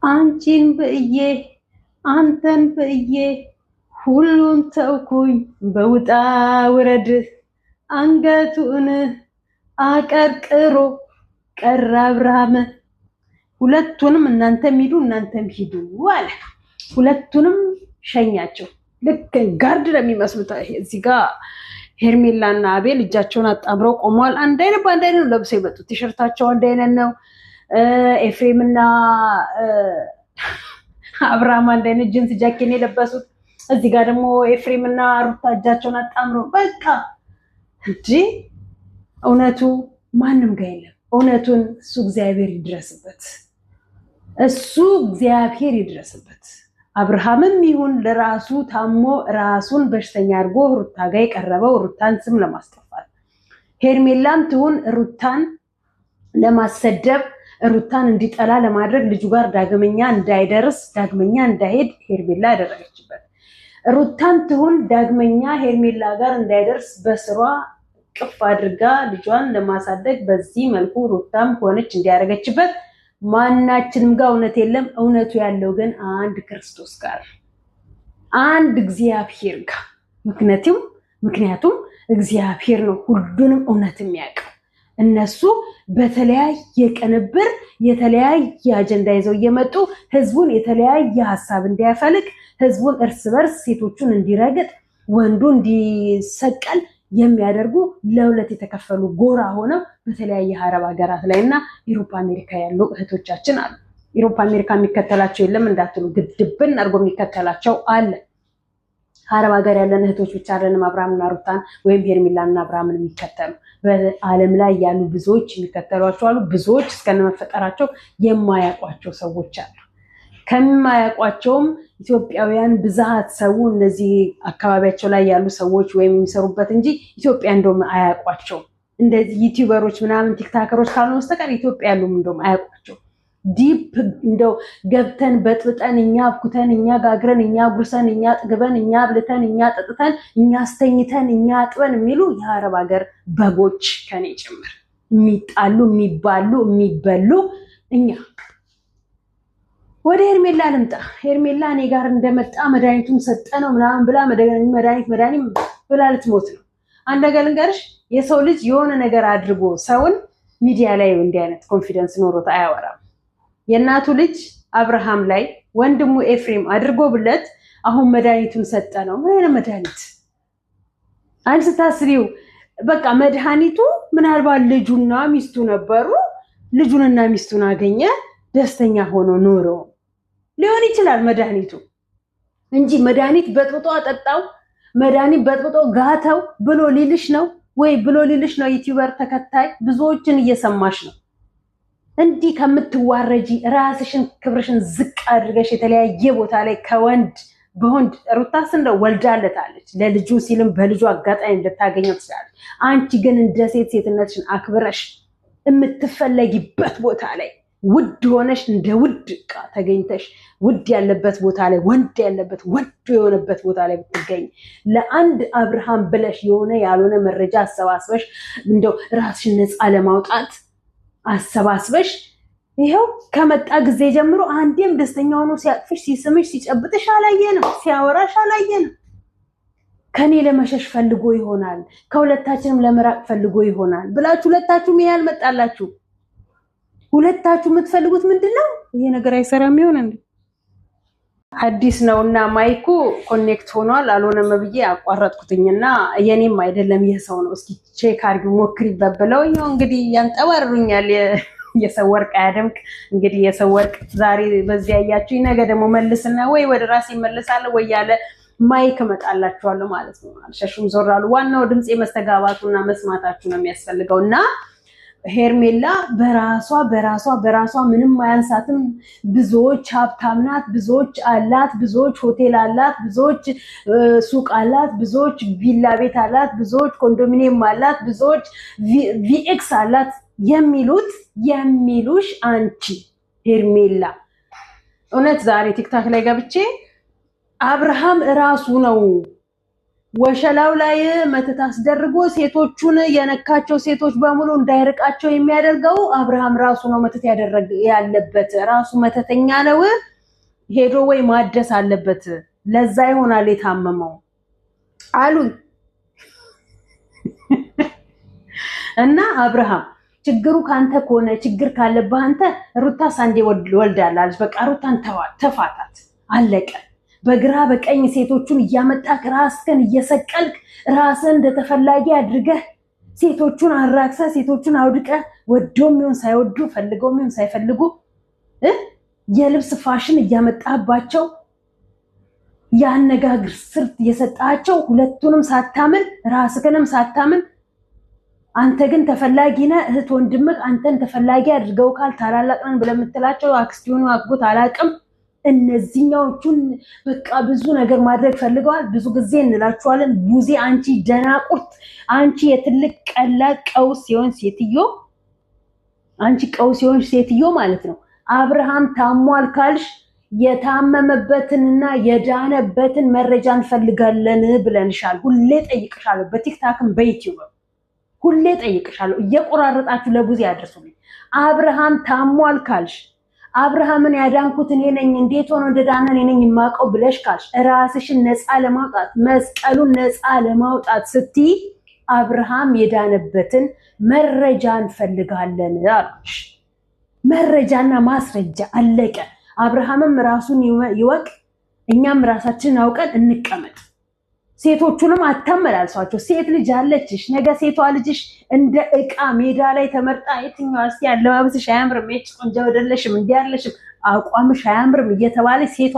አንቺን ብዬ አንተን ብዬ ሁሉን ተውኩኝ በውጣ ውረድ አንገቱን አቀርቅሮ ቀረ አብርሃም። ሁለቱንም እናንተም ሂዱ አለ። ሁለቱንም ሸኛቸው። ልክ ጋርድ ነው የሚመስሉት። እዚህ ጋር ሄርሜላና አቤል እጃቸውን አጣምረው ቆመዋል። አንድ አይነት በአንድ አይነት ነው ለብሰው የመጡት። ቲሸርታቸው አንድ አይነት ነው። ኤፍሬምና አብርሃም አንድ አይነት ጂንስ ጃኬት የለበሱት። እዚህ ጋር ደግሞ ኤፍሬምና ሩታ እጃቸውን አጣምረው በቃ እንጂ እውነቱ ማንም ጋር የለም። እውነቱን እሱ እግዚአብሔር ይድረስበት። አብርሃምም ይሁን ለራሱ ታሞ ራሱን በሽተኛ አድርጎ ሩታ ጋር የቀረበው ሩታን ስም ለማስጠፋት፣ ሄርሜላም ትሁን ሩታን ለማሰደብ፣ ሩታን እንዲጠላ ለማድረግ፣ ልጁ ጋር ዳግመኛ እንዳይደርስ ዳግመኛ እንዳይሄድ ሄርሜላ ያደረገችበት፣ ሩታን ትሁን ዳግመኛ ሄርሜላ ጋር እንዳይደርስ በስሯ ቅፍ አድርጋ ልጇን ለማሳደግ በዚህ መልኩ ሩታም ሆነች እንዲያደርገችበት ማናችንም ጋር እውነት የለም። እውነቱ ያለው ግን አንድ ክርስቶስ ጋር፣ አንድ እግዚአብሔር ጋር። ምክንያቱም እግዚአብሔር ነው ሁሉንም እውነት የሚያውቀው። እነሱ በተለያየ ቅንብር የተለያየ አጀንዳ ይዘው እየመጡ ህዝቡን የተለያየ ሀሳብ እንዲያፈልቅ፣ ህዝቡን እርስ በርስ ሴቶቹን እንዲረግጥ፣ ወንዱ እንዲሰቀል የሚያደርጉ ለሁለት የተከፈሉ ጎራ ሆነው በተለያየ አረብ ሀገራት ላይ እና ኢሮፓ አሜሪካ ያሉ እህቶቻችን አሉ። ኢሮፓ አሜሪካ የሚከተላቸው የለም እንዳትሉ፣ ግድብን አድርጎ የሚከተላቸው አለ። አረብ ሀገር ያለን እህቶች ብቻ አይደለም አብርሃምና ሩታን ወይም ሄርሜላና አብርሃምን የሚከተሉ፣ በዓለም ላይ ያሉ ብዙዎች የሚከተሏቸው አሉ። ብዙዎች እስከነመፈጠራቸው የማያውቋቸው ሰዎች አሉ። ከማያውቋቸውም ኢትዮጵያውያን ብዛት ሰው እነዚህ አካባቢያቸው ላይ ያሉ ሰዎች ወይም የሚሰሩበት እንጂ ኢትዮጵያ እንደውም አያውቋቸው። እንደዚህ ዩቲዩበሮች ምናምን ቲክታከሮች ካልሆነ በስተቀር ኢትዮጵያ ያሉም እንደውም አያውቋቸው። ዲፕ እንደው ገብተን በጥብጠን እኛ አብኩተን እኛ ጋግረን እኛ ጉርሰን እኛ ጥግበን እኛ አብልተን እኛ ጠጥተን እኛ አስተኝተን እኛ አጥበን የሚሉ የአረብ ሀገር በጎች ከኔ ጭምር የሚጣሉ የሚባሉ የሚበሉ እኛ። ወደ ሄርሜላ ልምጣ። ሄርሜላ እኔ ጋር እንደመጣ መድኃኒቱን ሰጠነው ምናምን ብላ መድኃኒት ብላ ልትሞት ነው። አንድ ነገር ልንገርሽ፣ የሰው ልጅ የሆነ ነገር አድርጎ ሰውን ሚዲያ ላይ እንዲህ አይነት ኮንፊደንስ ኖሮት አያወራም። የእናቱ ልጅ አብርሃም ላይ ወንድሙ ኤፍሬም አድርጎ ብለት አሁን መድኃኒቱን ሰጠነው። ምን አይነት መድኃኒት? አንድ ስታስቢው በቃ መድኃኒቱ ምናልባት ልጁና ሚስቱ ነበሩ። ልጁንና ሚስቱን አገኘ፣ ደስተኛ ሆኖ ኖሮ ሊሆን ይችላል መድኃኒቱ እንጂ መድኃኒት በጥብጦ አጠጣው፣ መድኃኒት በጥብጦ ጋተው ብሎ ሊልሽ ነው ወይ ብሎ ሊልሽ ነው? ዩቲዩበር ተከታይ ብዙዎችን እየሰማሽ ነው። እንዲህ ከምትዋረጂ ራስሽን ክብርሽን ዝቅ አድርገሽ የተለያየ ቦታ ላይ በወንድ ሩታስ እንደው ወልዳለታለች። ለልጁ ሲልም በልጁ አጋጣሚ ልታገኘው ትችላለች። አንቺ ግን እንደ ሴትነትሽን አክብረሽ የምትፈለጊበት ቦታ ላይ ውድ ሆነሽ እንደ ውድ ዕቃ ተገኝተሽ ውድ ያለበት ቦታ ላይ ወንድ ያለበት ወንድ የሆነበት ቦታ ላይ ብትገኝ ለአንድ አብርሃም ብለሽ የሆነ ያልሆነ መረጃ አሰባስበሽ እንደው ራስሽን ነፃ ለማውጣት አሰባስበሽ ይሄው ከመጣ ጊዜ ጀምሮ አንዴም ደስተኛ ሆኖ ሲያቅፍሽ፣ ሲስምሽ፣ ሲጨብጥሽ አላየንም፣ ሲያወራሽ አላየንም። ከኔ ለመሸሽ ፈልጎ ይሆናል፣ ከሁለታችንም ለመራቅ ፈልጎ ይሆናል ብላችሁ ሁለታችሁም ይሄ ያልመጣላችሁ ሁለታችሁ የምትፈልጉት ምንድነው? ይሄ ነገር አይሰራም ይሆን እንዴ? አዲስ ነውና ማይኩ ኮኔክት ሆኗል። አልሆነም ብዬ አቋረጥኩትኝና የኔም አይደለም የሰው ነው። እስኪ ቼክ አድርጊ ሞክሪ በበለው ነው እንግዲህ ያንጠባርሩኛል። የሰው ወርቅ አያደምቅ። እንግዲህ የሰው ወርቅ ዛሬ በዚያ ያያችሁ ነገ ደግሞ መልስና ወይ ወደ ራሴ ይመለሳል ወይ ያለ ማይክ እመጣላችኋለሁ ማለት ነው። አልሸሹም ዞራሉ። ዋናው ድምጽ መስተጋባቱና መስማታችሁ ነው የሚያስፈልገውና ሄርሜላ በራሷ ምንም አያንሳትም። ብዙዎች ሀብታም ናት፣ ብዙዎች አላት፣ ብዙዎች ሆቴል አላት፣ ብዙዎች ሱቅ አላት፣ ብዙዎች ቪላ ቤት አላት፣ ብዙዎች ኮንዶሚኒየም አላት፣ ብዙዎች ቪኤክስ አላት የሚሉሽ አንቺ ሄርሜላ። እውነት ዛሬ ቲክታክ ላይ ገብቼ አብርሃም እራሱ ነው ወሸላው ላይ መተት አስደርጎ ሴቶቹን የነካቸው ሴቶች በሙሉ እንዳይርቃቸው የሚያደርገው አብርሃም ራሱ ነው። መተት ያደረገ ያለበት ራሱ መተተኛ ነው። ሄዶ ወይ ማደስ አለበት። ለዛ ይሆናል የታመመው አሉኝ። እና አብርሃም ችግሩ ካንተ ከሆነ ችግር ካለብህ አንተ ሩታ ሳንዴ ወልዳለች። በቃ ሩታን ተፋታት፣ አለቀ። በግራ በቀኝ ሴቶቹን እያመጣክ ራስህን እየሰቀልክ ራስህን እንደተፈላጊ አድርገህ ሴቶቹን አራክሳ ሴቶቹን አውድቀ ወዶም ይሁን ሳይወዱ ፈልገውም ይሁን ሳይፈልጉ የልብስ ፋሽን እያመጣባቸው ያነጋግር ስርት እየሰጣቸው ሁለቱንም ሳታምን ራስህንም ሳታምን አንተ ግን ተፈላጊ ነህ። እህት ወንድምህ አንተን ተፈላጊ አድርገው ካል ታላላቅን ብለምትላቸው አክስቲዮኑ አግቦት አላቅም እነዚህኛዎቹን በቃ ብዙ ነገር ማድረግ ፈልገዋል። ብዙ ጊዜ እንላችኋለን ቡዜ አንቺ ደናቁርት፣ አንቺ የትልቅ ቀላል ቀውስ ሲሆን ሴትዮ፣ አንቺ ቀውስ ሲሆን ሴትዮ ማለት ነው። አብርሃም ታሟል ካልሽ የታመመበትንና የዳነበትን መረጃ እንፈልጋለን ብለንሻል። ሁሌ ጠይቅሻለሁ፣ በቲክታክም በዩቲዩብ ሁሌ ጠይቅሻለሁ። እየቆራረጣችሁ ለቡዜ ያድርሱልኝ። አብርሃም ታሟል ካልሽ አብርሃምን ያዳንኩት እኔ ነኝ፣ እንዴት ሆኖ እንደዳነ እኔ ነኝ የማውቀው ብለሽ ካልሽ ራስሽን ነፃ ለማውጣት መስቀሉን ነፃ ለማውጣት ስትይ አብርሃም የዳነበትን መረጃ እንፈልጋለን አሉሽ። መረጃና ማስረጃ አለቀ። አብርሃምም ራሱን ይወቅ፣ እኛም ራሳችንን አውቀን እንቀመጥ። ሴቶቹንም አታመላልሷቸው። ሴት ልጅ አለችሽ፣ ነገ ሴቷ ልጅሽ እንደ እቃ ሜዳ ላይ ተመርጣ የትኛው እስቲ አለባበስሽ አያምርም፣ እጭ ቆንጆ አይደለሽም፣ እንዲህ ያለሽም አቋምሽ አያምርም እየተባለች ሴቷ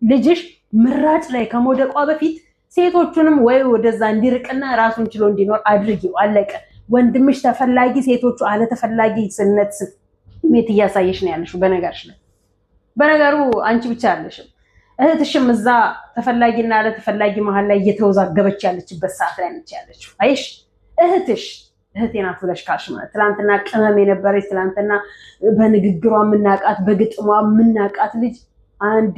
ልጅሽ ምራጭ ላይ ከመውደቋ በፊት ሴቶቹንም ወይ ወደዛ እንዲርቅና ራሱን ችሎ እንዲኖር አድርጊው። አለቀ። ወንድምሽ ተፈላጊ፣ ሴቶቹ አለ ተፈላጊ ስነት ስሜት እያሳየሽ ነው ያለሽው። በነገሩ አንቺ ብቻ አለሽም እህትሽም እዛ ተፈላጊና አለ ተፈላጊ መሃል ላይ እየተወዛገበች ያለችበት ሰዓት ላይ ነች ያለችው። አይሽ እህቴ ናት ብለሽ ካልሽ ማለት ትላንትና ቅመም የነበረች ትላንትና በንግግሯ የምናቃት በግጥሟ የምናቃት ልጅ አንድ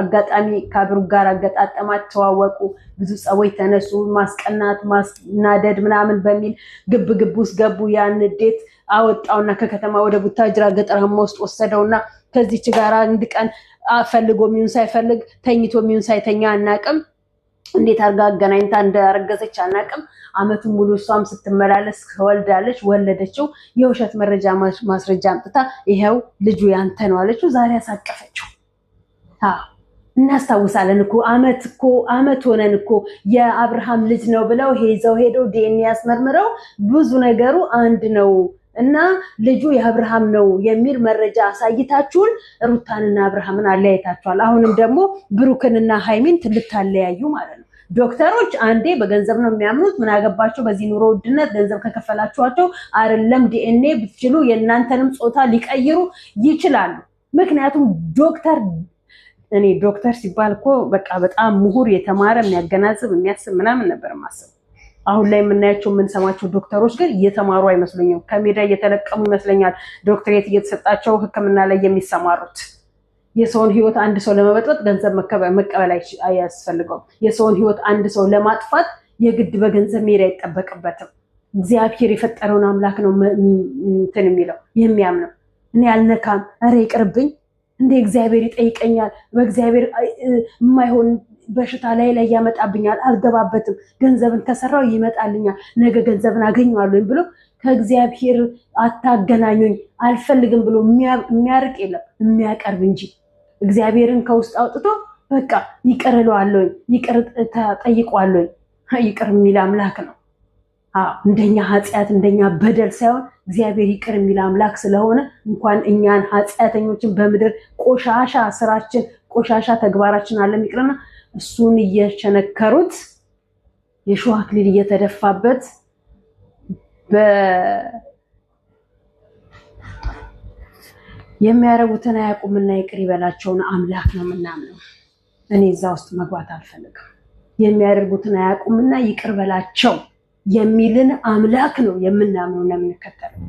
አጋጣሚ ከብሩ ጋር አገጣጠማት፣ ተዋወቁ፣ ብዙ ጸቦች ተነሱ፣ ማስቀናት ማስናደድ ምናምን በሚል ግብ ውስጥ ገቡ። ያን ንዴት አወጣውና ከከተማ ወደ ቡታጅራ ገጠራማ ውስጥ ወሰደውና ከዚች ጋር አንድ ቀን ፈልጎ ሚውን ሳይፈልግ ተኝቶ ሚውን ሳይተኛ አናቅም፣ እንዴት አርጋ አገናኝታ እንዳረገዘች አናቅም። አመቱን ሙሉ እሷም ስትመላለስ ወልዳለች፣ ወለደችው። የውሸት መረጃ ማስረጃ አምጥታ ይሄው ልጁ ያንተ ነው አለችው። ዛሬ አሳቀፈችው። እናስታውሳለን እኮ አመት ሆነን እኮ የአብርሃም ልጅ ነው ብለው ሄደው ዲኤንኤ ያስመርምረው ብዙ ነገሩ አንድ ነው እና ልጁ የአብርሃም ነው የሚል መረጃ አሳይታችሁን ሩታንና አብርሃምን አለያይታችኋል። አሁንም ደግሞ ብሩክንና ሃይሚን ልታለያዩ ማለት ነው። ዶክተሮች አንዴ በገንዘብ ነው የሚያምኑት። ምን አገባቸው በዚህ ኑሮ ውድነት። ገንዘብ ከከፈላችኋቸው አይደለም ዲኤንኤ ብትችሉ የእናንተንም ጾታ ሊቀይሩ ይችላሉ። ምክንያቱም ዶክተር ሲባል እኮ በቃ በጣም ምሁር የተማረ የሚያገናዝብ የሚያስብ ምናምን ነበር ማሰብ። አሁን ላይ የምናያቸው የምንሰማቸው ዶክተሮች ግን እየተማሩ አይመስሉኝም። ከሜዳ እየተለቀሙ ይመስለኛል ዶክተሬት እየተሰጣቸው ሕክምና ላይ የሚሰማሩት። የሰውን ህይወት አንድ ሰው ለመበጥበጥ ገንዘብ መቀበል አያስፈልገውም። የሰውን ህይወት አንድ ሰው ለማጥፋት የግድ በገንዘብ መሄድ አይጠበቅበትም። እግዚአብሔር የፈጠረውን አምላክ ነው እንትን የሚለው የሚያምነው። እኔ አልነካም፣ ኧረ ይቅርብኝ፣ እንደ እግዚአብሔር ይጠይቀኛል፣ በእግዚአብሔር የማይሆን በሽታ ላይ ያመጣብኛል፣ አልገባበትም፣ ገንዘብን ከሰራው ይመጣልኛል፣ ነገ ገንዘብን አገኘዋለሁ ብሎ ከእግዚአብሔር አታገናኙኝ አልፈልግም ብሎ የሚያርቅ የለም የሚያቀርብ እንጂ። እግዚአብሔርን ከውስጥ አውጥቶ በቃ ይቅር እለዋለሁ፣ ይቅር ጠይቀዋለሁ፣ ይቅር የሚል አምላክ ነው። እንደኛ ኃጢአት እንደኛ በደል ሳይሆን እግዚአብሔር ይቅር የሚል አምላክ ስለሆነ እንኳን እኛን ኃጢአተኞችን በምድር ቆሻሻ ስራችን ቆሻሻ ተግባራችን አለም ይቅርና እሱን እየቸነከሩት የሾህ አክሊል እየተደፋበት የሚያረጉትን አያውቁምና ይቅር ይበላቸውን አምላክ ነው የምናምነው። እኔ እዛ ውስጥ መግባት አልፈልግም። የሚያደርጉትን አያውቁምና ይቅር በላቸው የሚልን አምላክ ነው የምናምነው እና የምንከተለው።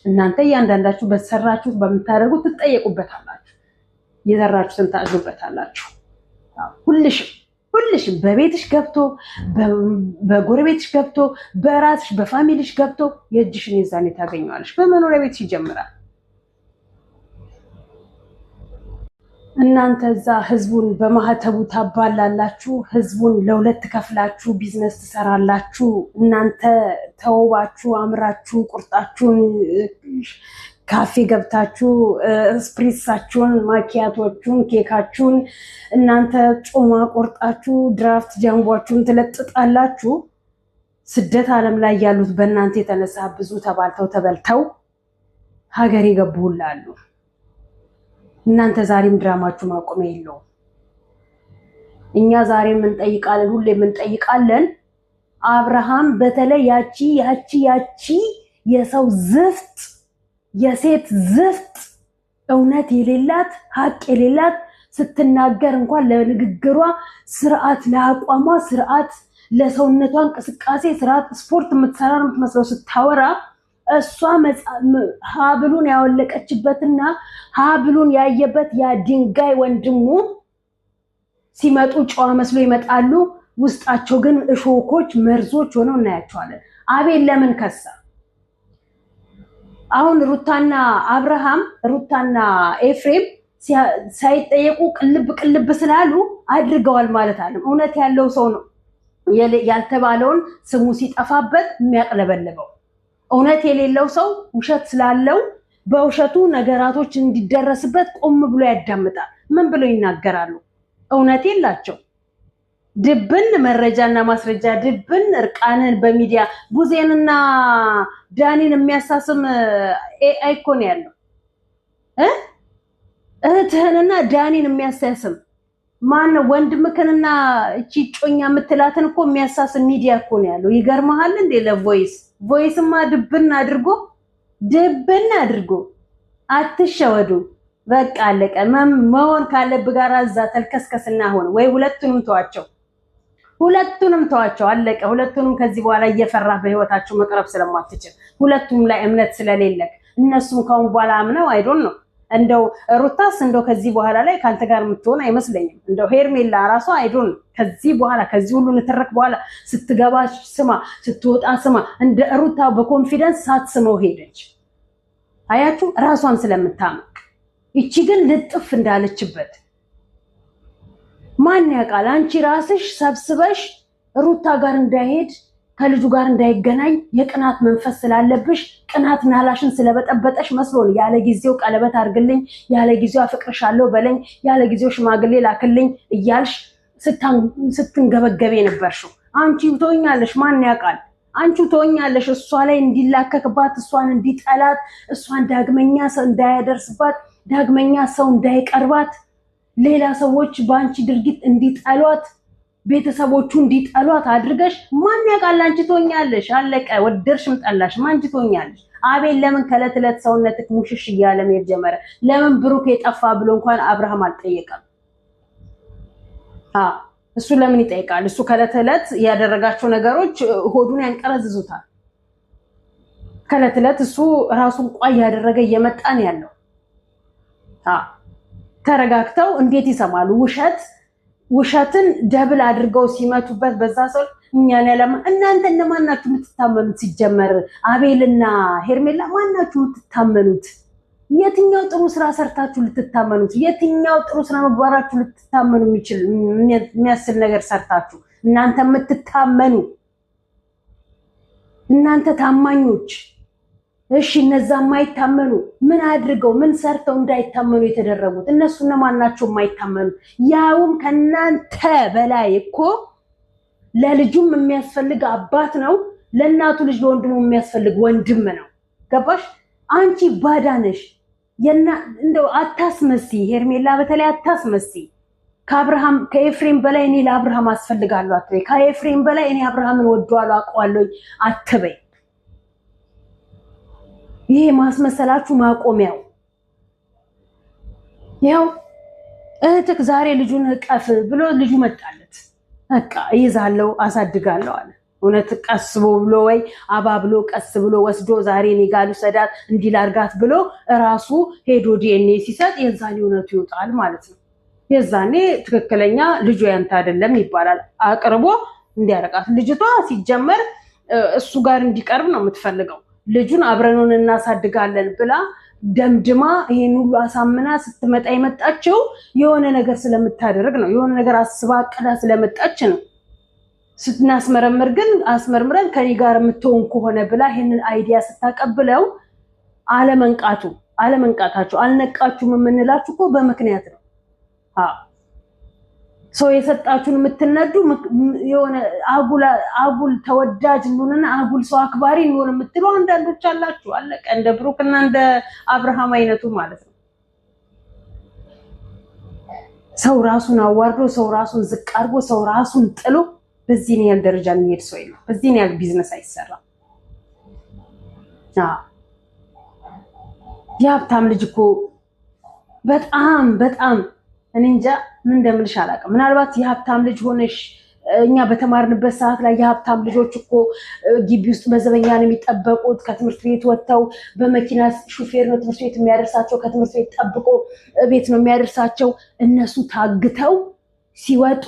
እናንተ እያንዳንዳችሁ በተሰራችሁት በምታደርጉት ትጠየቁበታላችሁ፣ የዘራችሁትን ታጭዱበታላችሁ። ሁልሽም በቤትሽ ገብቶ በጎረቤትሽ ገብቶ በራስሽ በፋሚሊሽ ገብቶ የእጅሽን ይዛኔ ታገኘዋለሽ። በመኖሪያ ቤትሽ ይጀምራል። እናንተ እዛ ህዝቡን በማህተቡ ታባላላችሁ፣ ህዝቡን ለሁለት ከፍላችሁ ቢዝነስ ትሰራላችሁ። እናንተ ተውባችሁ አምራችሁ ቁርጣችሁን ካፌ ገብታችሁ ስፕሪሳችሁን፣ ማኪያቶቹን፣ ኬካችሁን እናንተ ጮማ ቆርጣችሁ ድራፍት ጃምቧችሁን ትለጥጣላችሁ። ስደት ዓለም ላይ ያሉት በእናንተ የተነሳ ብዙ ተባልተው ተበልተው ሀገር ይገቡላሉ። እናንተ ዛሬም ድራማችሁ ማቆሚያ የለውም። እኛ ዛሬም እንጠይቃለን፣ ሁሌም እንጠይቃለን። አብርሃም በተለይ ያቺ የሰው ዝፍት የሴት ዝፍት እውነት የሌላት ሀቅ የሌላት ስትናገር እንኳን ለንግግሯ ስርዓት፣ ለአቋሟ ስርዓት፣ ለሰውነቷ እንቅስቃሴ ስርዓት ስፖርት የምትሰራ ነው የምትመስለው ስታወራ። እሷ ሀብሉን ያወለቀችበትና ሀብሉን ያየበት ያ ድንጋይ ወንድሙ ሲመጡ ጨዋ መስሎ ይመጣሉ። ውስጣቸው ግን እሾኮች መርዞች ሆነው እናያቸዋለን። አቤል ለምን ከሳ? አሁን ሩታና ኤፍሬም ሳይጠየቁ ቅልብ ስላሉ አድርገዋል ማለት አለ። እውነት ያለው ሰው ነው ያልተባለውን ስሙ ሲጠፋበት የሚያቅለበልበው። እውነት የሌለው ሰው ውሸት ስላለው በውሸቱ ነገራቶች እንዲደረስበት ቆም ብሎ ያዳምጣል። ምን ብሎ ይናገራሉ? እውነት የላቸው። ድብን መረጃና ማስረጃ ድብን እርቃንን በሚዲያ ቡዜንና ዳኒን የሚያሳስም ኤአይ እኮ ነው ያለው። እህትህንና ዳኒን የሚያሳስም ማን ነው? ወንድምክንና እቺ ጮኛ የምትላትን እኮ የሚያሳስም ሚዲያ እኮ ነው ያለው። ይገርመሃል እንዴ? ቮይስማ ድብን አድርጎ አትሸወዱ። በቃ አለቀ። መሆን ካለብ ጋር እዛ ተልከስከስና ሆነ ወይ ሁለቱንም ተዋቸው አለቀ። ሁለቱንም ከዚህ በኋላ እየፈራ በህይወታቸው መቅረብ ስለማትችል ሁለቱም ላይ እምነት ስለሌለክ እነሱም ካሁን በኋላ አምነው አይዶን ነው። እንደው ሩታስ እንደው ከዚህ በኋላ ላይ ካንተ ጋር የምትሆን አይመስለኝም። እንደው ሄርሜላ ራሷ አይዶን ከዚህ በኋላ ከዚህ ሁሉ ንትርክ በኋላ ስትገባ ስማ፣ ስትወጣ ስማ። እንደ ሩታ በኮንፊደንስ ሳትስመው ሄደች። አያችሁ ራሷን ስለምታመቅ። እቺ ግን ልጥፍ እንዳለችበት ማን ያውቃል? አንቺ ራስሽ ሰብስበሽ ሩታ ጋር እንዳይሄድ ከልጁ ጋር እንዳይገናኝ የቅናት መንፈስ ስላለብሽ ቅናት ናላሽን ስለበጠበጠሽ መስሎን ያለ ጊዜው ቀለበት አድርግልኝ፣ ያለ ጊዜው አፍቅርሻለሁ በለኝ፣ ያለ ጊዜው ሽማግሌ ላክልኝ እያልሽ ስትንገበገቤ ነበርሽው። አንቺ ትሆኛለሽ። ማን ያውቃል? አንቺ ትሆኛለሽ እሷ ላይ እንዲላከክባት፣ እሷን እንዲጠላት፣ እሷን ዳግመኛ ሰው እንዳያደርስባት፣ ዳግመኛ ሰው እንዳይቀርባት፣ ሌላ ሰዎች በአንቺ ድርጊት እንዲጠሏት፣ ቤተሰቦቹ እንዲጠሏት አድርገሽ ማን ያውቃል? አንቺ ትሆኛለሽ። አለቀ። ወደርሽም ጠላሽም አንቺ ትሆኛለሽ። አቤል ለምን ከዕለት ዕለት ሰውነትክ ሙሽሽ እያለ መሄድ ጀመረ? ለምን ብሩክ የጠፋ ብሎ እንኳን አብርሃም አልጠየቀም? እሱ ለምን ይጠይቃል? እሱ ከዕለት ዕለት ያደረጋቸው ነገሮች ሆዱን ያንቀረዝዙታል። ከዕለት ዕለት እሱ ራሱን ቋይ ያደረገ እየመጣን ያለው ተረጋግተው እንዴት ይሰማሉ? ውሸትን ደብል አድርገው ሲመቱበት በዛ ሰው እኛን ያለማ። እናንተ እነማን ናችሁ የምትታመኑት? ሲጀመር አቤልና ሄርሜላ ማን ናችሁ የምትታመኑት? የትኛው ጥሩ ስራ ሰርታችሁ ልትታመኑት? የትኛው ጥሩ ስራ መግባራችሁ ልትታመኑ የሚያስል ነገር ሰርታችሁ እናንተ የምትታመኑ እናንተ ታማኞች? እሺ እነዛ የማይታመኑ ምን አድርገው ምን ሰርተው እንዳይታመኑ የተደረጉት እነሱ እነማን ናቸው የማይታመኑ? ያውም ከናንተ በላይ እኮ ለልጁም የሚያስፈልግ አባት ነው፣ ለእናቱ ልጅ ለወንድሙ የሚያስፈልግ ወንድም ነው። ገባሽ? አንቺ ባዳ ነሽ። እንደው አታስመሲ ሄርሜላ፣ በተለይ አታስመሲ። ከኤፍሬም በላይ እኔ ለአብርሃም አስፈልጋለሁ አትበይ። ከኤፍሬም በላይ እኔ አብርሃምን ወደዋለሁ አውቀዋለሁ አትበይ። ይሄ ማስመሰላችሁ ማቆሚያው። ያው እህትክ ዛሬ ልጁን እቀፍ ብሎ ልጁ መጣለት። በቃ እይዛለሁ አሳድጋለሁ አለ። እውነት ቀስ ብሎ ወይ አባብሎ ቀስ ብሎ ወስዶ ዛሬ እኔ ጋር ልውሰዳት እንዲህ ላድርጋት ብሎ እራሱ ሄዶ ዲኤንኤ ሲሰጥ የዛኔ እውነቱ ይወጣል ማለት ነው። የዛኔ ትክክለኛ ልጁ ያንተ አይደለም ይባላል። አቅርቦ እንዲያረቃት ልጅቷ ሲጀመር እሱ ጋር እንዲቀርብ ነው የምትፈልገው። ልጁን አብረኑን እናሳድጋለን ብላ ደምድማ ይሄን ሁሉ አሳምና ስትመጣ የመጣችው የሆነ ነገር ስለምታደርግ ነው። የሆነ ነገር አስባ አቅዳ ስለመጣች ነው። ስትናስመረምር ግን አስመርምረን ከኔ ጋር የምትሆን ከሆነ ብላ ይሄንን አይዲያ ስታቀብለው አለመንቃታቸው አልነቃችሁም የምንላችሁ እኮ በምክንያት ነው። ሰው የሰጣችሁን የምትነዱ የሆነ አጉል ተወዳጅ እንሆንና አጉል ሰው አክባሪ እንሆን የምትሉ አንዳንዶች አላችሁ። አለቀ። እንደ ብሩክና እንደ አብርሃም አይነቱ ማለት ነው። ሰው ራሱን አዋርዶ ሰው ራሱን ዝቅ አድርጎ ሰው ራሱን ጥሎ በዚህ ያህል ደረጃ የሚሄድ ሰው የለም። በዚህ ያህል ቢዝነስ አይሰራም። የሀብታም ልጅ እኮ በጣም እኔ እንጃ ምን እንደምልሽ አላውቅም። ምናልባት የሀብታም ልጅ ሆነሽ እኛ በተማርንበት ሰዓት ላይ የሀብታም ልጆች እኮ ግቢ ውስጥ በዘበኛ ነው የሚጠበቁት። ከትምህርት ቤት ወጥተው በመኪና ሹፌር ነው ትምህርት ቤት የሚያደርሳቸው። ከትምህርት ቤት ጠብቆ ቤት ነው የሚያደርሳቸው። እነሱ ታግተው ሲወጡ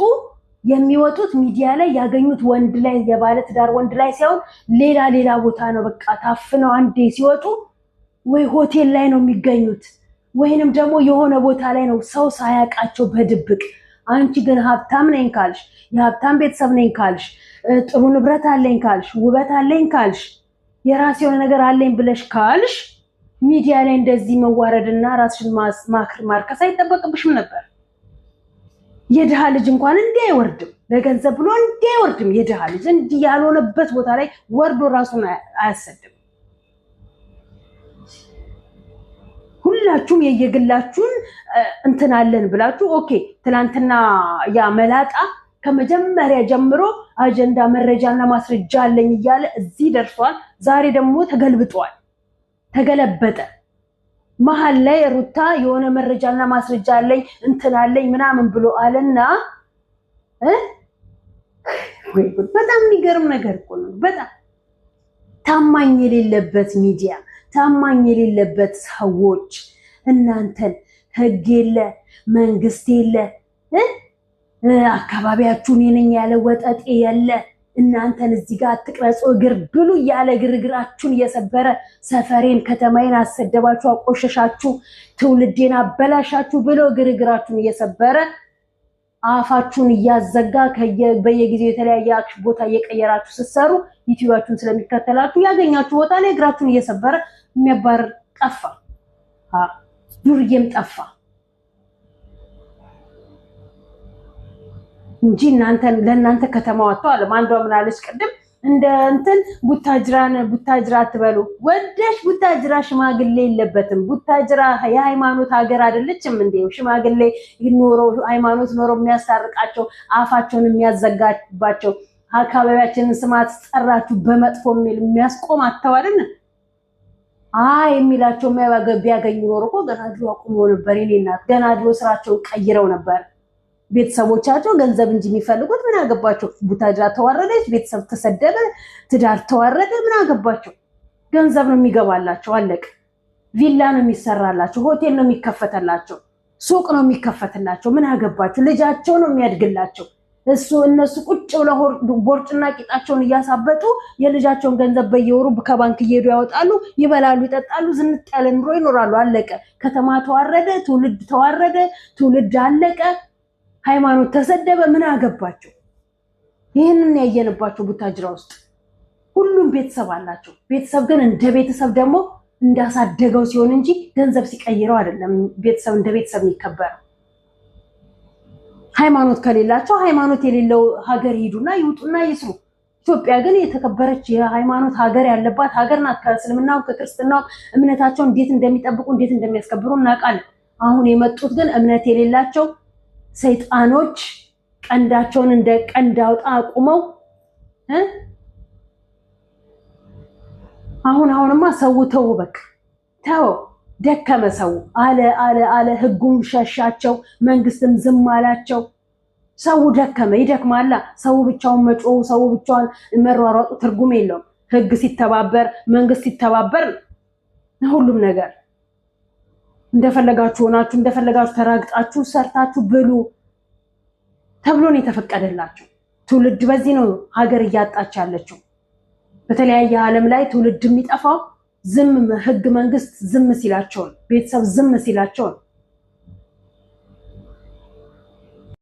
የሚወጡት ሚዲያ ላይ ያገኙት ወንድ ላይ የባለ ትዳር ወንድ ላይ ሳይሆን ሌላ ቦታ ነው። በቃ ታፍነው አንዴ ሲወጡ ወይ ሆቴል ላይ ነው የሚገኙት ወይንም ደግሞ የሆነ ቦታ ላይ ነው ሰው ሳያውቃቸው በድብቅ። አንቺ ግን ሀብታም ነኝ ካልሽ፣ የሀብታም ቤተሰብ ነኝ ካልሽ፣ ጥሩ ንብረት አለኝ ካልሽ፣ ውበት አለኝ ካልሽ፣ የራስ የሆነ ነገር አለኝ ብለሽ ካልሽ ሚዲያ ላይ እንደዚህ መዋረድና ራስሽን ማርከስ አይጠበቅብሽም ነበር። የድሃ ልጅ እንኳን እንዲህ አይወርድም፣ ለገንዘብ ብሎ እንዲህ አይወርድም። የድሃ ልጅ እንዲህ ያልሆነበት ቦታ ላይ ወርዶ ራሱን አያሰድም። ሁላችሁም የየግላችሁን እንትን አለን ብላችሁ ኦኬ። ትናንትና ያ መላጣ ከመጀመሪያ ጀምሮ አጀንዳ መረጃና ማስረጃ አለኝ እያለ እዚህ ደርሷል። ዛሬ ደግሞ ተገልብጧል፣ ተገለበጠ። መሀል ላይ ሩታ የሆነ መረጃና ማስረጃ አለኝ እንትን አለኝ ምናምን ብሎ አለና በጣም የሚገርም ነገር እኮ ነው። በጣም ታማኝ የሌለበት ሚዲያ፣ ታማኝ የሌለበት ሰዎች እናንተን ህግ የለ መንግስት የለ አካባቢያችሁን የነኝ ያለ ወጠጤ የለ እናንተን እዚህ ጋር አትቅረጹ እግር ብሉ ያለ ግርግራችሁን እየሰበረ ሰፈሬን ከተማዬን አሰደባችሁ፣ አቆሸሻችሁ፣ ትውልዴን አበላሻችሁ ብሎ ግርግራችሁን እየሰበረ አፋችሁን እያዘጋ በየጊዜው የተለያየ ቦታ እየቀየራችሁ ስትሰሩ ዩቲዩባችሁን ስለሚከተላችሁ ያገኛችሁ ቦታ ላይ እግራችሁን እየሰበረ የሚያባርር ጠፋ፣ ዱርዬም ጠፋ እንጂ ለእናንተ ከተማ ወጥተው አለ። አንዷ ምን አለች ቅድም እንደ እንትን ቡታጅራ አትበሉ ወደሽ ቡታጅራ ሽማግሌ የለበትም። ቡታጅራ የሃይማኖት ሀገር አይደለችም እንዴ? ሽማግሌ ኖሮ ሃይማኖት ኖሮ የሚያስታርቃቸው አፋቸውን የሚያዘጋባቸው አካባቢያችንን ስማት ጠራችሁ በመጥፎ የሚያስቆም አተዋልን የሚላቸው ቢያገኙ ኖሮ እኮ ገና ድሮ አቁመው ነበር። የኔ እናት ገና ድሮ ስራቸውን ቀይረው ነበር። ቤተሰቦቻቸው ገንዘብ እንጂ የሚፈልጉት ምን አገባቸው? ቡታጅራ ተዋረደች፣ ቤተሰብ ተሰደበ፣ ትዳር ተዋረደ፣ ምን አገባቸው? ገንዘብ ነው የሚገባላቸው፣ አለቅ። ቪላ ነው የሚሰራላቸው፣ ሆቴል ነው የሚከፈተላቸው፣ ሱቅ ነው የሚከፈትላቸው፣ ምን አገባቸው? ልጃቸው ነው የሚያድግላቸው። እነሱ ቁጭ ብለው ቦርጭና ቂጣቸውን እያሳበጡ የልጃቸውን ገንዘብ በየወሩ ከባንክ እየሄዱ ያወጣሉ፣ ይበላሉ፣ ይጠጣሉ፣ ዝንጥ ያለ ኑሮ ይኖራሉ፣ አለቀ። ከተማ ተዋረደ፣ ትውልድ ተዋረደ፣ ትውልድ አለቀ፣ ሃይማኖት ተሰደበ፣ ምን አገባቸው? ይህንን ያየንባቸው ቡታጅራ ውስጥ ሁሉም ቤተሰብ አላቸው። ቤተሰብ ግን እንደ ቤተሰብ ደግሞ እንዳሳደገው ሲሆን እንጂ ገንዘብ ሲቀይረው አይደለም ቤተሰብ እንደ ቤተሰብ የሚከበረው። ሃይማኖት ከሌላቸው ሃይማኖት የሌለው ሀገር ሂዱና ይውጡና ይስሩ። ኢትዮጵያ ግን የተከበረች የሃይማኖት ሀገር ያለባት ሀገር ናት። ከእስልምናው ከክርስትናው እምነታቸውን እንዴት እንደሚጠብቁ እንዴት እንደሚያስከብሩ እናውቃለን። አሁን የመጡት ግን እምነት የሌላቸው ሰይጣኖች ቀንዳቸውን እንደ ቀንድ አውጣ አቁመው አሁንማ ሰው ተው፣ በቃ ተው፣ ደከመ ሰው አለ ህጉም ሸሻቸው፣ መንግስትም ዝም አላቸው። ሰው ደከመ፣ ይደክማላ። ሰው ብቻውን መጮሁ፣ ሰው ብቻውን መሯሯጡ ትርጉም የለውም። ህግ ሲተባበር መንግስት ሲተባበር ሁሉም ነገር እንደፈለጋችሁ ሆናችሁ እንደፈለጋችሁ ተራግጣችሁ ሰርታችሁ ብሉ ተብሎ ነው የተፈቀደላቸው። ትውልድ በዚህ ነው ሀገር እያጣች ያለችው። በተለያየ ዓለም ላይ ትውልድ የሚጠፋው ዝም ህግ መንግስት ዝም ሲላቸው፣ ቤተሰብ ዝም ሲላቸው